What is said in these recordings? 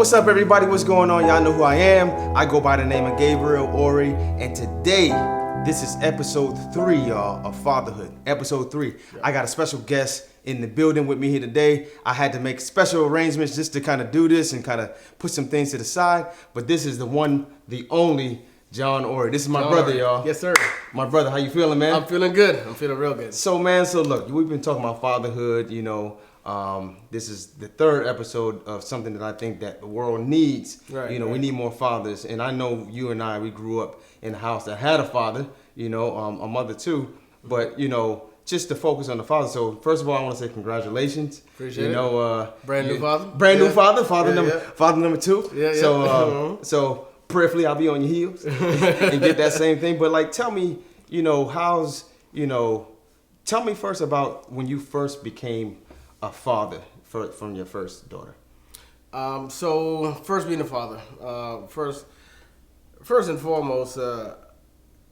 What's up, everybody? What's going on? Y'all know who I am. I go by the name of Gabriel Ori, and today, this is episode 3, y'all, of Fatherhood. Episode 3. I got a special guest in the building with me here today. I had to make special arrangements just to kind of do this and kind of put some things to the side, but this is the one, the only John Ori. This is my brother, y'all. Yes, sir. My brother. How you feeling, man? I'm feeling good. I'm feeling real good. So, man, look, we've been talking about fatherhood, you know. This is the 3rd episode of something that I think that the world needs. Right, we need more fathers. And I know you and I, we grew up in a house that had a father, a mother too. But, just to focus on the father. So, first of all, I want to say congratulations. Appreciate it. Brand new father. Father number 2. Yeah. So prayerfully, I'll be on your heels and get that same thing. But, tell me, tell me first about when you first became a father from your first daughter. So first being a father, first and foremost, I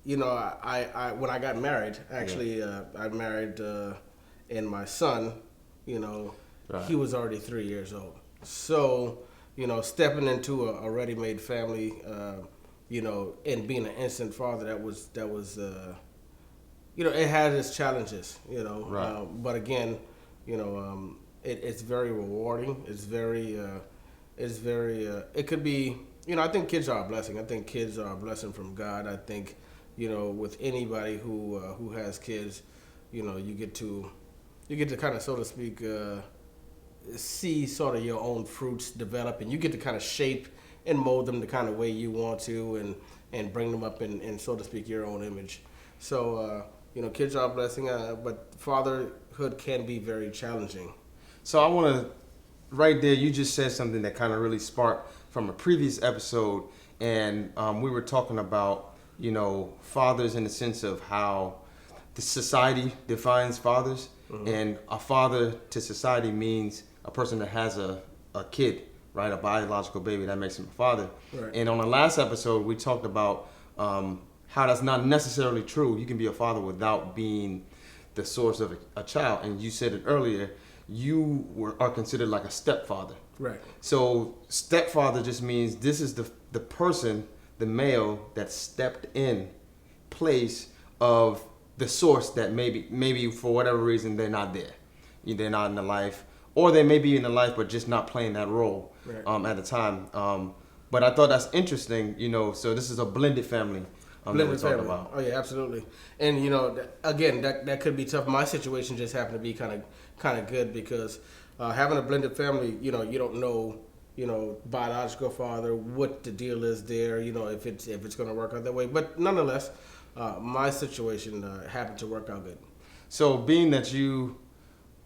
when I got married, actually, I married, and my son, Right. he was already 3 years old. So, stepping into a ready-made family, and being an instant father, that was, it had its challenges, Right. But again, it's very rewarding. It could be, I think kids are a blessing. I think kids are a blessing from God. I think, with anybody who has kids, you get to kind of, so to speak, see sort of your own fruits develop, and you get to kind of shape and mold them the kind of way you want to, and bring them up in, so to speak, your own image. So, kids are a blessing, but fatherhood can be very challenging. So I want to, right there, you just said something that kind of really sparked from a previous episode, and we were talking about, fathers in the sense of how the society defines fathers, and a father to society means a person that has a kid, right, a biological baby, that makes him a father. Right. And on the last episode, we talked about how that's not necessarily true. You can be a father without being the source of a child, and you said it earlier. You are considered like a stepfather. Right. So stepfather just means this is the person, the male, that stepped in place of the source that maybe for whatever reason they're not there. They're not in the life, or they may be in the life but just not playing that role at the time. But I thought that's interesting. So this is a blended family. Blended family. Oh yeah, absolutely. And again, that could be tough. My situation just happened to be kind of good because having a blended family, you don't know, biological father, what the deal is there, if it's going to work out that way. But nonetheless, my situation happened to work out good. So being that you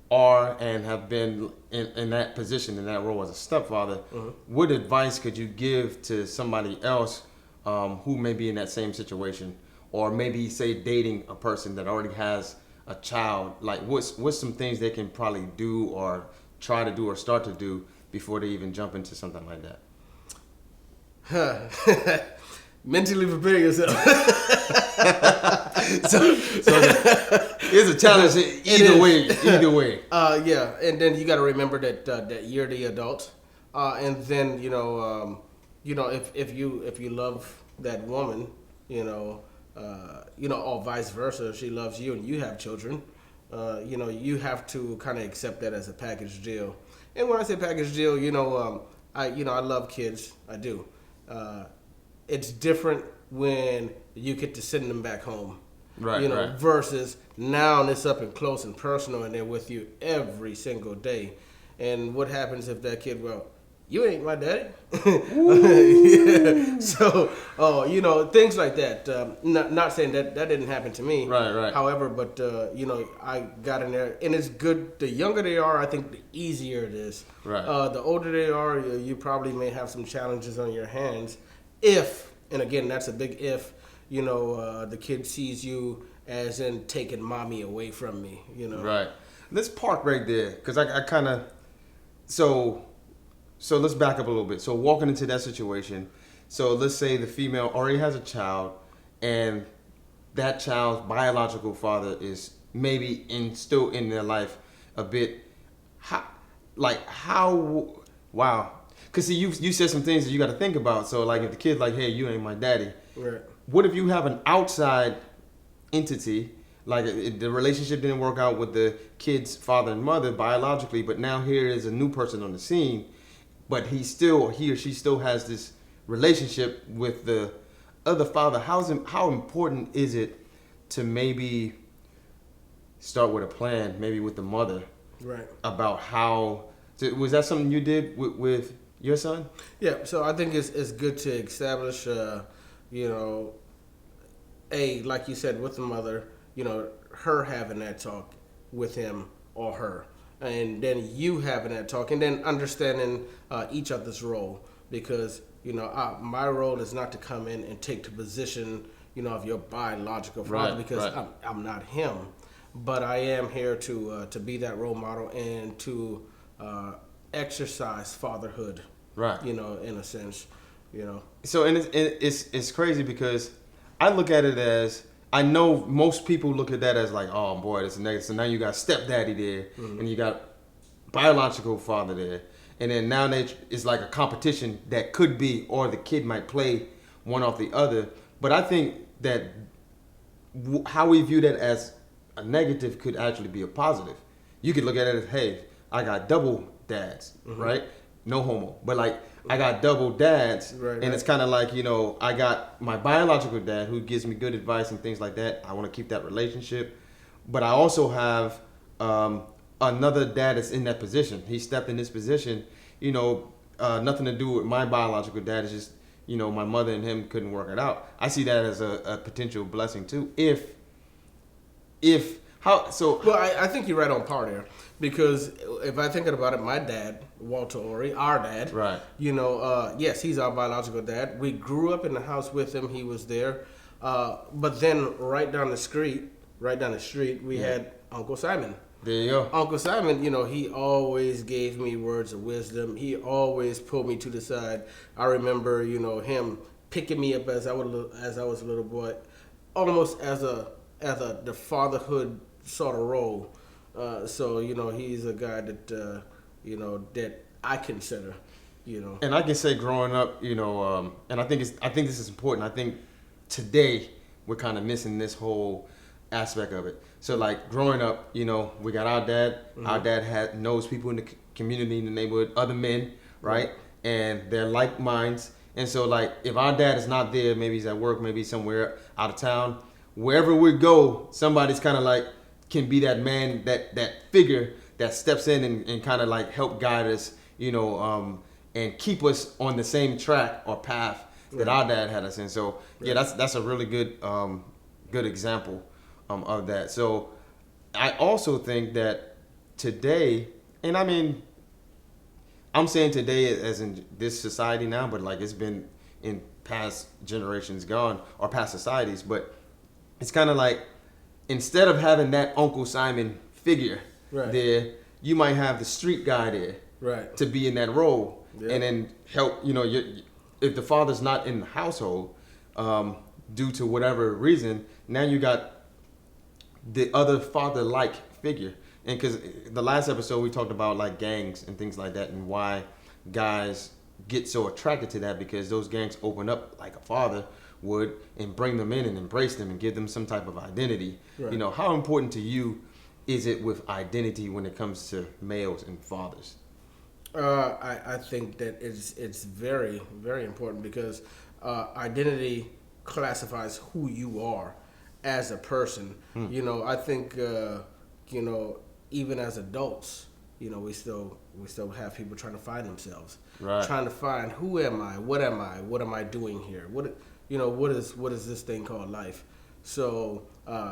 are and have been in that position, in that role as a stepfather, what advice could you give to somebody else who may be in that same situation, or maybe say dating a person that already has a child? Like what's some things they can probably do or try to do or start to do before they even jump into something like that? Mentally prepare yourself. so it's a challenge either way. Yeah, and then you got to remember that you're the adult, and then if you love that woman, or vice versa, if she loves you and you have children, you have to kind of accept that as a package deal. And when I say package deal, I love kids, I do. It's different when you get to send them back home, right. Versus now it's up and close and personal, and they're with you every single day. And what happens if that kid, you ain't my daddy. Yeah. So, things like that. Not saying that didn't happen to me. Right. However, but I got in there, and it's good. The younger they are, I think the easier it is. Right. The older they are, you probably may have some challenges on your hands. If, and again, that's a big if, the kid sees you as in taking mommy away from me, Right. Let's park right there, because I kind of, so let's back up a little bit. So walking into that situation, so let's say the female already has a child, and that child's biological father is maybe still in their life a bit. Wow. Cause see, you said some things that you got to think about. So like, if the kid's like, "Hey, you ain't my daddy," Right. what if you have an outside entity? Like the relationship didn't work out with the kid's father and mother biologically, but now here is a new person on the scene, but he or she still has this relationship with the other father. How important is it to maybe start with a plan, maybe with the mother, Right. about how? Was that something you did with your son? Yeah. So I think it's good to establish, you know, like you said, with the mother, her having that talk with him or her, and then you having that talk, and then understanding each other's role, because my role is not to come in and take the position of your biological father, Right, because right. I'm not him, but I am here to be that role model and to exercise fatherhood, Right. in a sense, So and it's crazy because I look at it as, I know most people look at that as like, oh boy, that's a negative. So now you got stepdaddy there, and you got biological father there, and then now it's like a competition that could be, or the kid might play one off the other. But I think that how we view that as a negative could actually be a positive. You could look at it as, hey, I got double dads, right? No homo, but like I got double dads, Right, and it's kind of like, I got my biological dad who gives me good advice and things like that. I want to keep that relationship, but I also have another dad that's in that position. He stepped in this position, nothing to do with my biological dad. It's just, my mother and him couldn't work it out. I see that as a potential blessing too. Well, I think you're right on par there, because if I think about it, my dad, Walter Ori, our dad, Right. Yes, he's our biological dad. We grew up in the house with him. He was there, but then right down the street, we had Uncle Simon. There you go. Uncle Simon, he always gave me words of wisdom. He always pulled me to the side. I remember, him picking me up as I was a little boy, almost as the fatherhood sort of role. So he's a guy that that I consider. And I can say, growing up, and I think this is important. I think today we're kind of missing this whole aspect of it. So like growing up, we got our dad. Our dad knows people in the community, in the neighborhood, other men, right? And they're like minds. And so like if our dad is not there, maybe he's at work, maybe he's somewhere out of town, wherever we go, somebody's kind of like can be that man, that figure that steps in and kind of like help guide us, and keep us on the same track or path that our dad had us in. So yeah, that's a really good example of that. So I also think that today, and I mean, I'm saying today as in this society now, but like it's been in past generations gone, or past societies, but it's kind of like, instead of having that Uncle Simon figure there, you might have the street guy there to be in that role, and then help. If the father's not in the household due to whatever reason, now you got the other father-like figure. And because the last episode we talked about like gangs and things like that, and why guys get so attracted to that, because those gangs open up like a father would and bring them in and embrace them and give them some type of identity. Right. How important to you is it with identity when it comes to males and fathers? I think that it's very, very important, because identity classifies who you are as a person. I think even as adults, we still have people trying to find themselves, trying to find, who am I, what am I doing here, what is this thing called life. So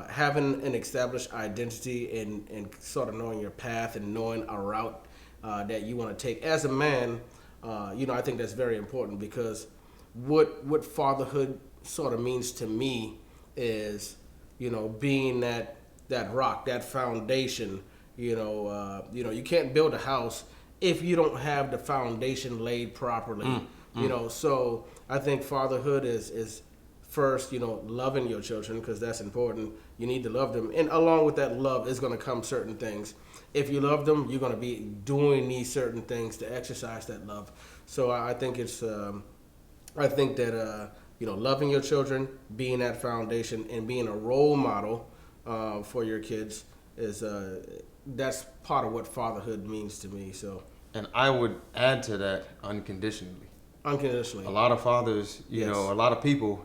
having an established identity and sort of knowing your path and knowing a route that you want to take as a man, I think that's very important, because what fatherhood sort of means to me is, being that rock, that foundation. You can't build a house if you don't have the foundation laid properly. So I think fatherhood is first, loving your children, because that's important. You need to love them, and along with that love is going to come certain things. If you love them, you're going to be doing these certain things to exercise that love. So I think it's I think that loving your children, being that foundation, and being a role model for your kids is that's part of what fatherhood means to me. So And I would add to that unconditionally. unconditionally. A lot of fathers, Yes. a lot of people,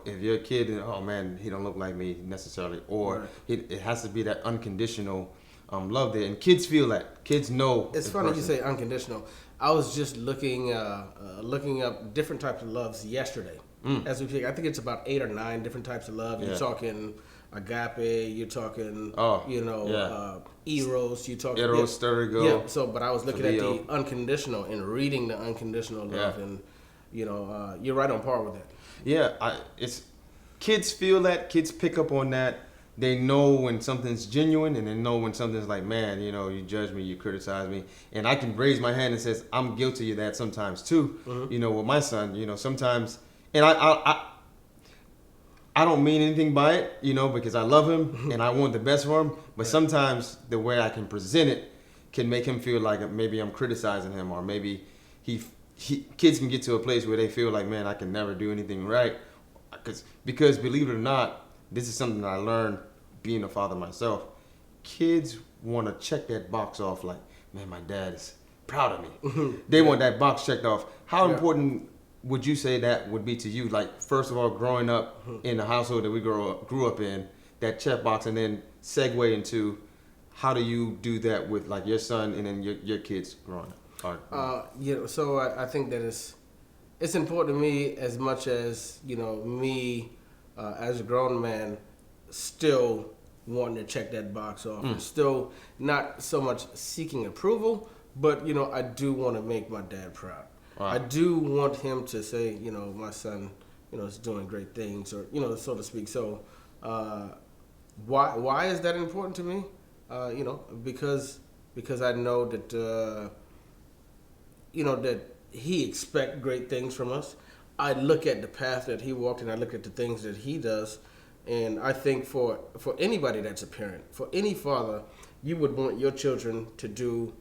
if your kid, oh man, he don't look like me necessarily, or Right. it has to be that unconditional love there, and kids feel that. Kids know. It's the funny you person. say unconditional. I was just looking up different types of loves yesterday. As we speak, I think it's about 8 or 9 different types of love. Yeah. You're talking agape. You're talking, Yeah. eros. You talking Eros, Sturgo, Yeah. So, but I was looking at Phileo. the unconditional and reading the unconditional love, Yeah. and you're right on par with that. Yeah, it's kids feel that. Kids pick up on that. They know when something's genuine, and they know when something's like, man, you judge me, you criticize me, and I can raise my hand and says I'm guilty of that sometimes too. With my son, sometimes, and I don't mean anything by it, because I love him and I want the best for him. But sometimes the way I can present it can make him feel like maybe I'm criticizing him, or maybe kids can get to a place where they feel like, man, I can never do anything right, because believe it or not, this is something that I learned being a father myself. Kids want to check that box off, like, man, my dad is proud of me. They want that box checked off. How important would you say that would be to you? Like, first of all, growing up in the household that we grew up in, that check box, and then segue into how do you do that with like your son and then your kids growing up? So I think that it's important to me as much as me as a grown man still wanting to check that box off, and still not so much seeking approval, but I do want to make my dad proud. Wow. I do want him to say, my son, is doing great things, or so to speak. So why is that important to me? Because I know that that he expects great things from us. I look at the path that he walked, and I look at the things that he does, and I think for anybody that's a parent, for any father, you would want your children to do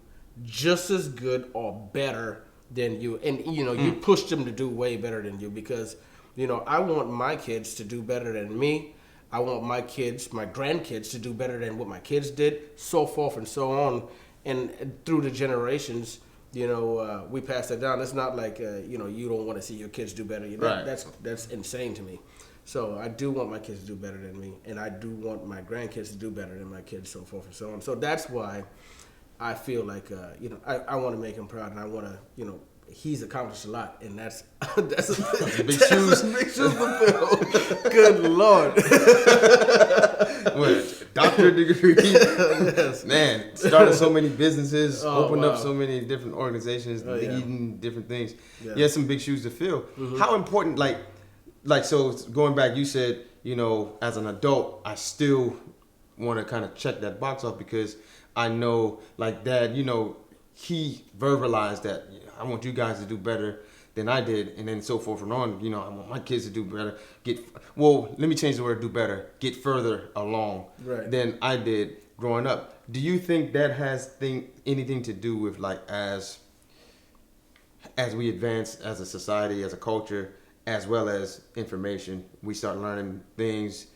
just as good or better than you, and you push them to do way better than you, because I want my kids to do better than me. I want my grandkids to do better than what my kids did, so forth and so on, and through the generations. We pass that down. It's not like you don't want to see your kids do better. Right. That's insane to me. So I do want my kids to do better than me, and I do want my grandkids to do better than my kids, so forth and so on. So that's why I feel like I want to make him proud, and I want to he's accomplished a lot, and that's Big shoes. big shoes to fill. Good Lord. What, doctorate degree? Yes. Man, started so many businesses, opened up wow. so many different organizations, yeah. leading different things. Yeah. You had some big shoes to fill. How important, so going back, you said, as an adult, I still want to kind of check that box off, because I know, like Dad, he verbalized that I want you guys to do better than I did, and then so forth and on. I want my kids to do better. Let me change the word do better. Get further along than I did growing up. Do you think that has anything to do with, like, as we advance as a society, as a culture, as well as information, we start learning things,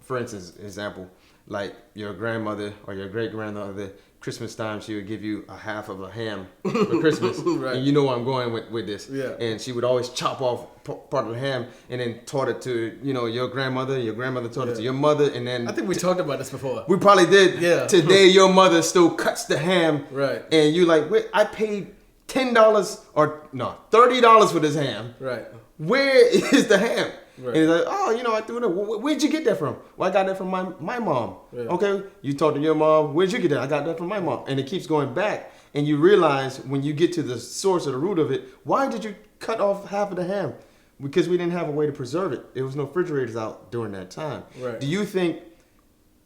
for instance, example, like your grandmother or your great grandmother, Christmas time, she would give you a half of a ham for Christmas. Right. And you know where I'm going with this. Yeah. And she would always chop off part of the ham and then taught it to, your grandmother taught it to your mother, and then I think we talked about this before. we probably did. Yeah. Today, your mother still cuts the ham. Right. And you like, wait, I paid $10 or no, $30 for this ham. Right. Where is the ham? Right. And he's like, I threw it in. Where'd you get that from? Well, I got that from my mom. Yeah. Okay, you talked to your mom. Where'd you get that? I got that from my mom. And it keeps going back. And you realize when you get to the source or the root of it, why did you cut off half of the ham? Because we didn't have a way to preserve it. There was no refrigerators out during that time. Right. Do you think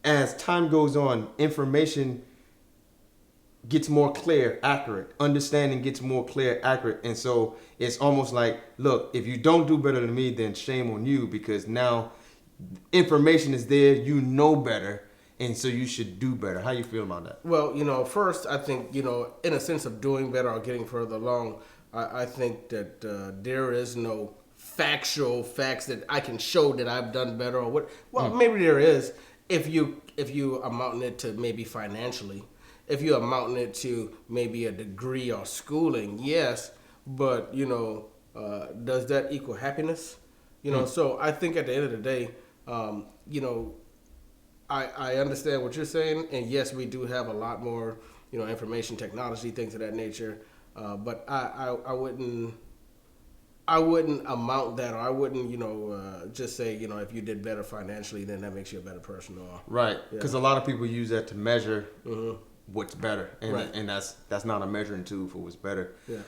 as time goes on, information gets more clear, accurate, understanding gets more clear, accurate, and so it's almost like, look, if you don't do better than me, then shame on you, because now information is there, you know better, and so you should do better. How you feel about that? Well, first I think in a sense of doing better or getting further along, I think that there is no factual facts that I can show that I've done better or what. Well, maybe there is if you amounting it to maybe financially, if you amounting it to maybe a degree or schooling, yes. But does that equal happiness? So I think at the end of the day, I understand what you're saying, and yes, we do have a lot more, information technology, things of that nature. But I wouldn't amount that, or I wouldn't, just say, if you did better financially, then that makes you a better person. Or Right, because a lot of people use that to measure what's better, and Right. and that's not a measuring tool for what's better. Yeah.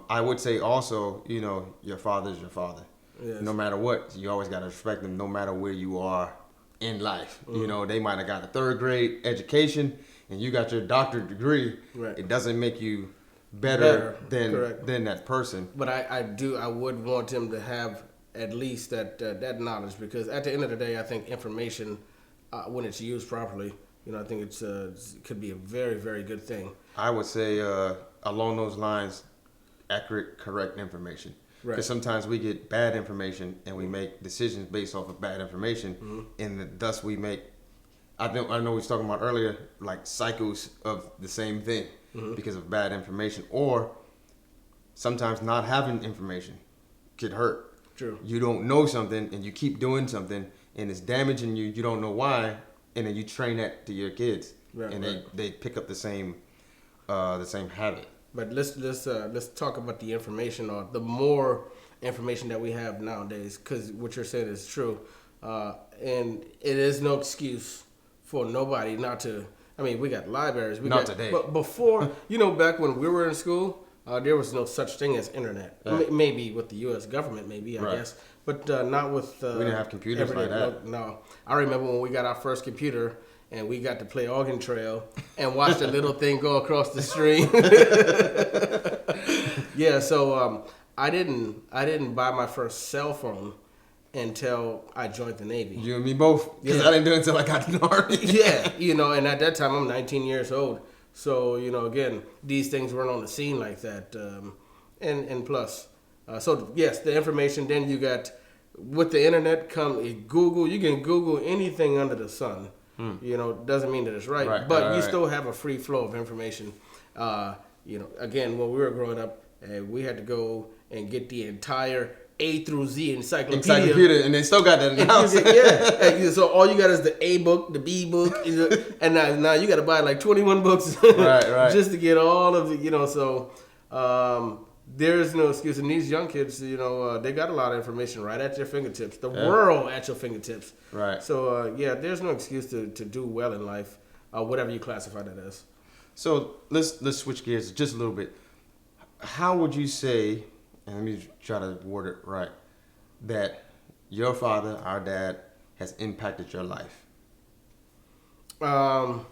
I would say also, your father's your father. Yes. No matter what, you always got to respect them, no matter where you are in life. They might have got a third grade education, and you got your doctorate degree. Right. It doesn't make you better Correct. than that person. But I would want him to have at least that knowledge, because at the end of the day, I think information, when it's used properly, I think it could be a very, very good thing. I would say along those lines, accurate, correct information. Right. Because sometimes we get bad information and we make decisions based off of bad information, and thus we make. I know we was talking about earlier, like cycles of the same thing because of bad information, or sometimes not having information could hurt. True. You don't know something and you keep doing something and it's damaging you. You don't know why, and then you train that to your kids, Right, and right. they pick up the same habit. But let's talk about the information, or the more information that we have nowadays, because what you're saying is true, and it is no excuse for nobody not to. I mean, we got libraries. Not today. But before, back when we were in school, there was no such thing as internet. Maybe with the U.S. government, maybe I Right. guess, but not with. We didn't have computers like that. No, I remember when we got our first computer. And we got to play Oregon Trail and watch the little thing go across the stream. Yeah, so I didn't buy my first cell phone until I joined the Navy. You and me both, because Yeah. I didn't do it until I got to the Army. Yeah, and at that time I'm 19 years old. So, again, these things weren't on the scene like that. And plus, so yes, the information, then you got, with the internet Google, you can Google anything under the sun. Doesn't mean that it's right, but you right. still have a free flow of information. Again, when we were growing up, we had to go and get the entire A through Z encyclopedia. And they still got that in the house. Yeah. So all you got is the A book, the B book, and now you got to buy like 21 books, Right. just to get all of it. So there is no excuse. And these young kids, they got a lot of information right at their fingertips. The world at your fingertips. Right. So there's no excuse to do well in life, whatever you classify that as. So let's switch gears just a little bit. How would you say, and let me try to word it right, that your father, our dad, has impacted your life? I'm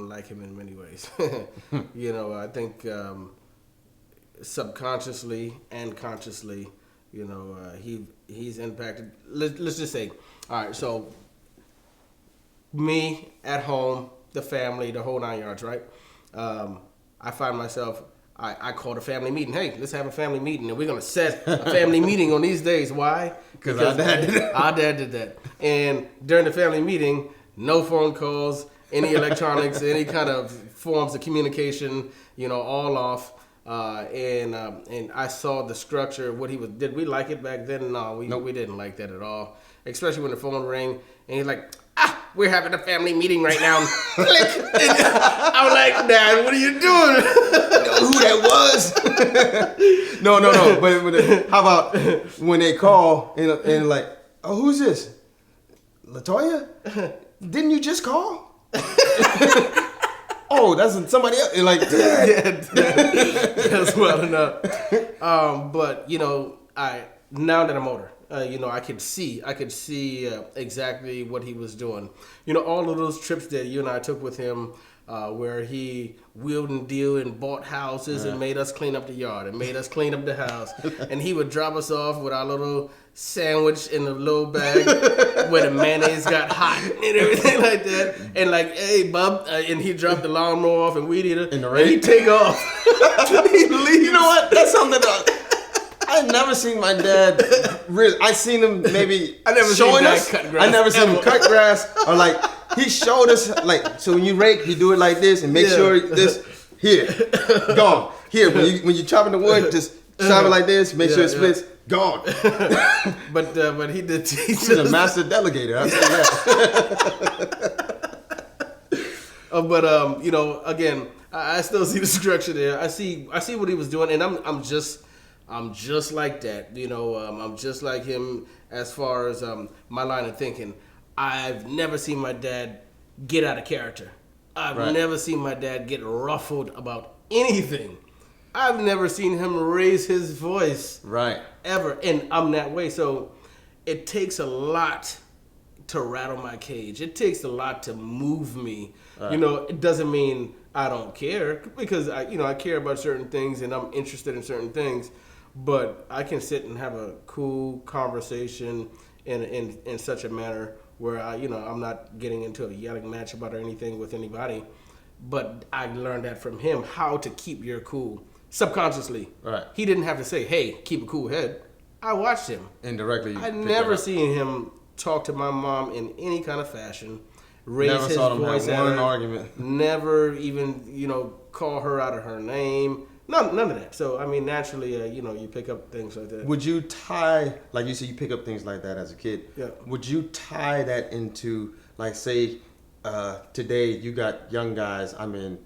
like him in many ways. I think subconsciously and consciously, he's impacted. Let's just say, all right. So me at home, the family, the whole 9 yards, right? I find myself. I called a family meeting. Hey, let's have a family meeting, and we're gonna set a family meeting on these days. Why? Because our dad did it. Our dad did that. And during the family meeting, no phone calls, any electronics, any kind of forms of communication, all off. And I saw the structure, what he was. Did we like it back then? No, we didn't like that at all. Especially when the phone rang, and he's like, we're having a family meeting right now. Click. I was like, Dad, what are you doing? Know who that was? No. But how about when they call and like, oh, who's this? Latoya? Didn't you just call? Oh, that's somebody else. And like, that's well enough. But now that I'm older, I could see exactly what he was doing. All of those trips that you and I took with him, where he wheeled and dealed and bought houses and made us clean up the yard and made us clean up the house. And he would drop us off with our little sandwich in a little bag where the mayonnaise got hot and everything like that. And like, hey, bub, and he dropped the lawnmower off and weed eater. In the rain? And he'd take off. He'd leave. You know what? That's something that I've never seen my dad. Really, I seen him maybe I never showing seen Dad us. cut grass I never seen him ever. cut grass or like he showed us like so when you rake, you do it like this and make sure this here gone here when you chopping the wood, just chop it like this, make sure it splits. Gone. But he did teach He's a us. master delegator. I'll say But you know, again, I still see the structure there. I see what he was doing, and I'm just like that. You know, I'm just like him as far as my line of thinking. I've never seen my dad get out of character. I've Right. never seen my dad get ruffled about anything. I've never seen him raise his voice Right. ever, and I'm that way. So it takes a lot to rattle my cage. It takes a lot to move me. You know, it doesn't mean I don't care, because I care about certain things and I'm interested in certain things. But I can sit and have a cool conversation in such a manner where I'm not getting into a yelling match about anything with anybody. But I learned that from him, how to keep your cool subconsciously. Right. He didn't have to say, "Hey, keep a cool head." I watched him. Indirectly. I never seen him talk to my mom in any kind of fashion, raise Never his saw them voice have at one her, argument. never even call her out of her name. None of that. So I mean, naturally, you pick up things like that. Would you tie, like you said, you pick up things like that as a kid? Yeah. Would you tie that into, like, say, today you got young guys? I mean,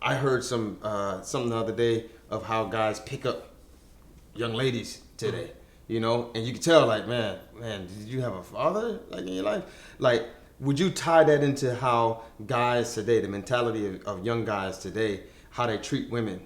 I heard something the other day of how guys pick up young ladies today. You know, and you can tell, like, man, did you have a father like in your life? Like, would you tie that into how guys today, the mentality of young guys today, how they treat women?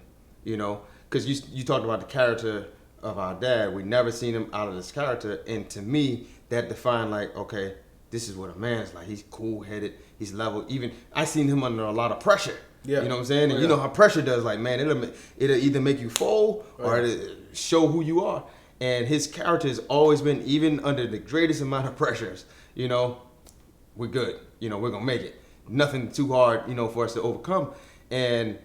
You know, because you talked about the character of our dad. We never seen him out of this character, and to me, that defined like, okay, this is what a man's like. He's cool-headed. He's level. Even I seen him under a lot of pressure. Yeah. You know what I'm saying? And you know how pressure does. Like, man, it'll either make you fold or it'll show who you are. And his character has always been, even under the greatest amount of pressures, we're good. We're gonna make it. Nothing too hard, for us to overcome. And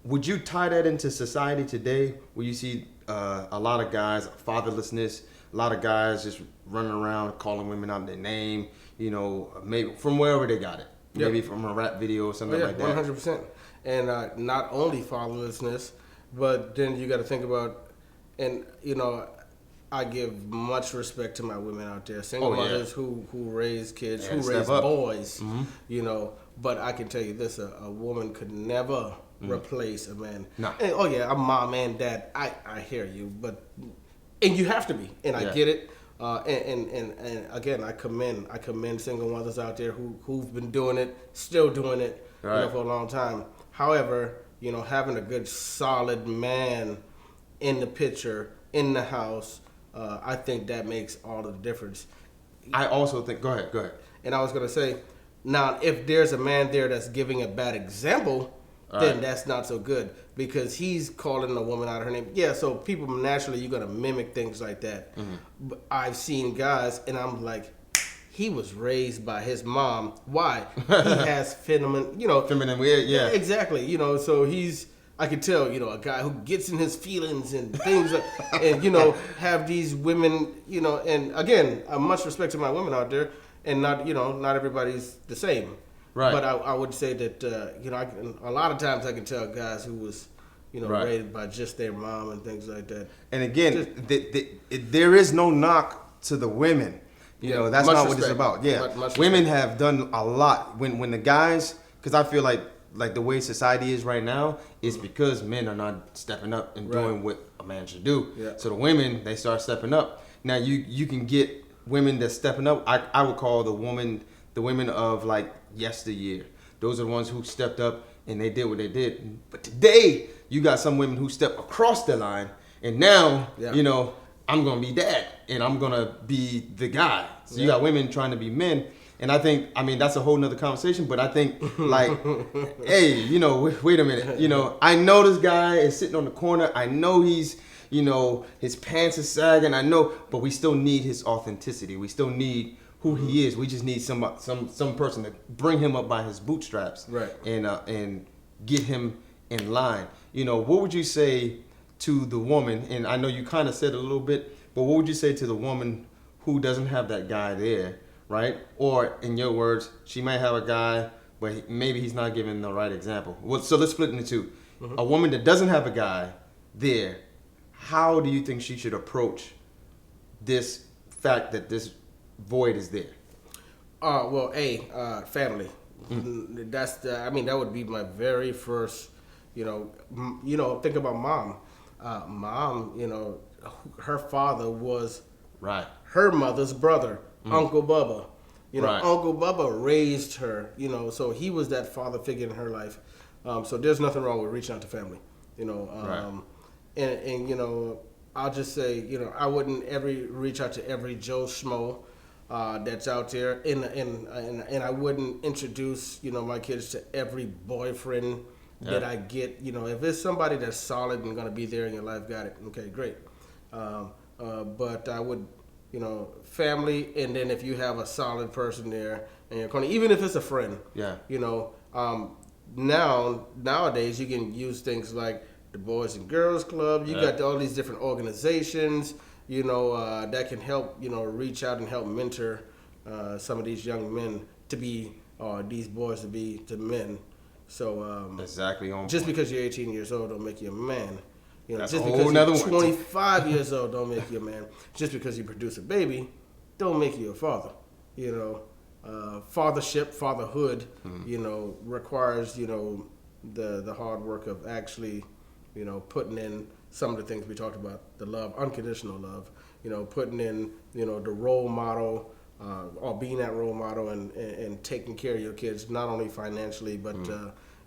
would you tie that into society today, where you see a lot of guys, fatherlessness, a lot of guys just running around calling women out their name, maybe from wherever they got it, maybe from a rap video or something like that. 100%. And not only fatherlessness, but then you got to think about, and I give much respect to my women out there, single mothers who raise kids, who raise boys, But I can tell you this: a woman could never replace a man. No. And, I'm mom and dad. I hear you, and you have to be, and I get it. And again, I commend single mothers out there who've been doing it, still doing it, for a long time. However, having a good solid man in the picture, in the house, I think that makes all of the difference. I also think. Go ahead. And I was gonna say, now if there's a man there that's giving a bad example, then that's not so good, because he's calling a woman out of her name. Yeah, so people naturally, you're gonna mimic things like that. Mm-hmm. But I've seen guys, and I'm like, he was raised by his mom. Why? He has feminine weird, yeah. Exactly. So I could tell, a guy who gets in his feelings and things like, and have these women, and again, much respect to my women out there, and not everybody's the same. Right. But I would say that, a lot of times I can tell guys who was, raised by just their mom and things like that. And again, there is no knock to the women. That's not what it's about. Yeah. Much women have done a lot. When the guys, because I feel like the way society is right now is because men are not stepping up and doing what a man should do. Yeah. So the women, they start stepping up. Now you can get women that's stepping up. I would call the women of like yesteryear. Those are the ones who stepped up and they did what they did. But today you got some women who step across the line, and now I'm gonna be dad and I'm gonna be the guy. So you got women trying to be men, And I think, I mean, that's a whole nother conversation, but I think, like, hey, you know, wait a minute. You know, I know this guy is sitting on the corner. I know he's, you know, his pants are sagging. I know, but we still need his authenticity. We still need who he is. We just need some person to bring him up by his bootstraps. Right. And get him in line. You know, what would you say to the woman? And I know you kind of said it a little bit, but what would you say to the woman who doesn't have that guy there? Right? Or in your words, she might have a guy, but maybe he's not giving the right example. Well, so let's split into two. A woman that doesn't have a guy there, how do you think she should approach this fact that this void is there? Well, family. That's I mean, that would be my very first. Think about mom. Mom, her father was Right. her mother's brother, Uncle Bubba. Right. Uncle Bubba raised her, so he was that father figure in her life. So there's nothing wrong with reaching out to family, Right. and I'll just say, I wouldn't reach out to every Joe Schmo that's out there, and I wouldn't introduce, my kids to every boyfriend that I get. If it's somebody that's solid and gonna be there in your life, got it. Okay, great. But I would, family, and then if you have a solid person there in your corner, even if it's a friend, Yeah. Nowadays you can use things like the Boys and Girls Club. You got all these different organizations, that can help, reach out and help mentor some of these young men to be, these boys to be to men. So Exactly on just point. because you're 18 years old don't make you a man. That's Just a whole because nother you're one. 25 years old don't make you a man. Just because you produce a baby don't make you a father. Fatherhood, requires, the hard work of actually, putting in some of the things we talked about, the love, unconditional love, putting in, the role model, or being that role model and taking care of your kids, not only financially, but,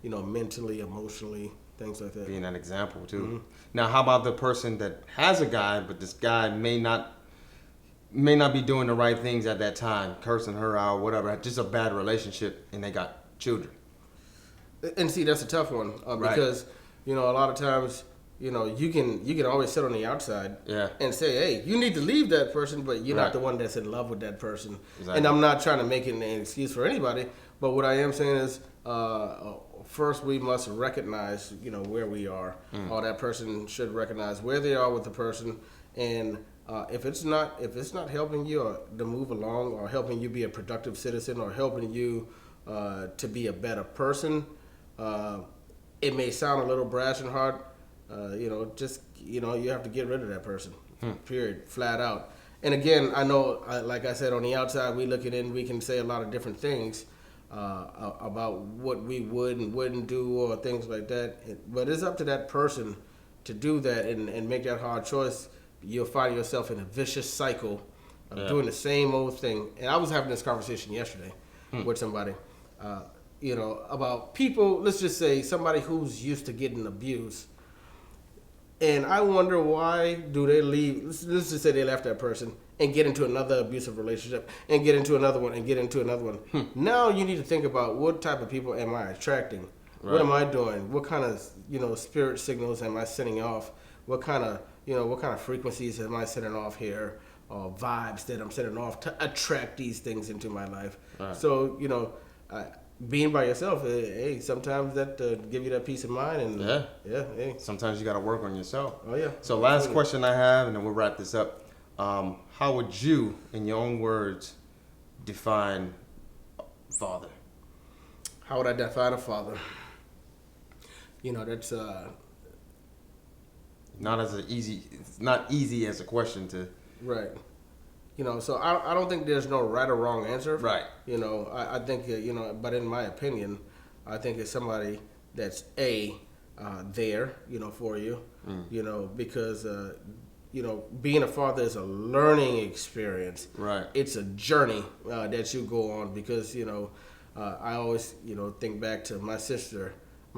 mentally, emotionally, things like that. Being an example too. Now, how about the person that has a guy, but this guy may not be doing the right things at that time, cursing her out, whatever, just a bad relationship, and they got children. And see, that's a tough one Right. because a lot of times you can always sit on the outside and say, hey, you need to leave that person, but you're Right. not the one that's in love with that person. Exactly. And I'm not trying to make it an excuse for anybody, but what I am saying is, first we must recognize where we are, or that person should recognize where they are with the person, and if it's not helping you to move along, or helping you be a productive citizen, or helping you to be a better person. It may sound a little brash and hard, you have to get rid of that person, period, flat out. And again, I know, like I said, on the outside, we look at it and we can say a lot of different things about what we would and wouldn't do, or things like that. But it's up to that person to do that and make that hard choice. You'll find yourself in a vicious cycle of doing the same old thing. And I was having this conversation yesterday with somebody. About people, let's just say somebody who's used to getting abused. And I wonder, why do they leave? Let's just say they left that person and get into another abusive relationship and get into another one and get into another one. Now you need to think about, what type of people am I attracting? Right. What am I doing? What kind of, spirit signals am I sending off? What kind of frequencies am I sending off here? Or vibes that I'm sending off to attract these things into my life? Right. So, being by yourself, hey, sometimes that give you that peace of mind, and hey. Sometimes you got to work on yourself. Oh yeah. So last question I have, and then we'll wrap this up. How would you, in your own words, define father? How would I define a father? That's it's not easy as a question to. Right. So I don't think there's no right or wrong answer. Right. I think, but in my opinion, I think it's somebody that's there, for you, because, being a father is a learning experience. Right. It's a journey that you go on, because, I always, think back to my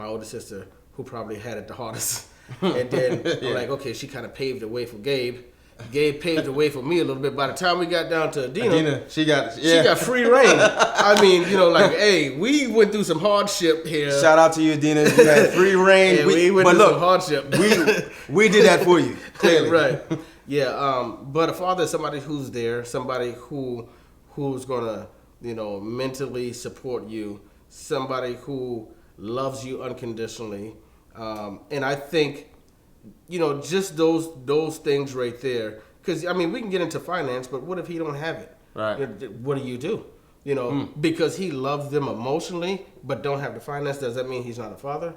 older sister, who probably had it the hardest. And then I'm like, okay, she kind of paved the way for Gabe. Gabe paved the way for me a little bit. By the time we got down to Adina, she got free reign. I mean, like, hey, we went through some hardship here. Shout out to you, Adina. You had free reign. Yeah, we went through some hardship. we did that for you, clearly. Right. Yeah. But a father is somebody who's there, somebody who's gonna, mentally support you, somebody who loves you unconditionally, and I think, just those things right there. Because we can get into finance, but what if he don't have it? Right. What do you do? Because he loves them emotionally, but don't have the finance. Does that mean he's not a father?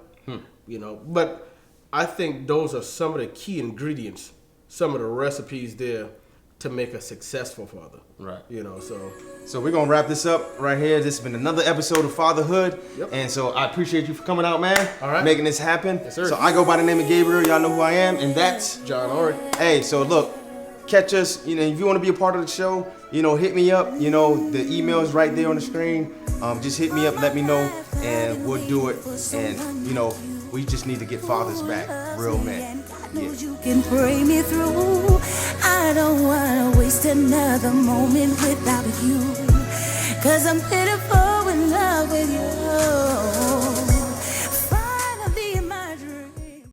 But I think those are some of the key ingredients, some of the recipes there to make a successful father. Right. So we're gonna wrap this up right here. This has been another episode of Fatherhood. Yep. And so I appreciate you for coming out, man. All right. Making this happen. Yes, sir. So I go by the name of Gabriel. Y'all know who I am, and that's John Ori. Hey, so look, catch us. If you want to be a part of the show, hit me up. The email is right there on the screen. Just hit me up, let me know, and we'll do it. And we just need to get fathers back, real men. Yeah. You can pray me through. I don't wanna waste another moment without you, 'cause I'm pitiful in love with you.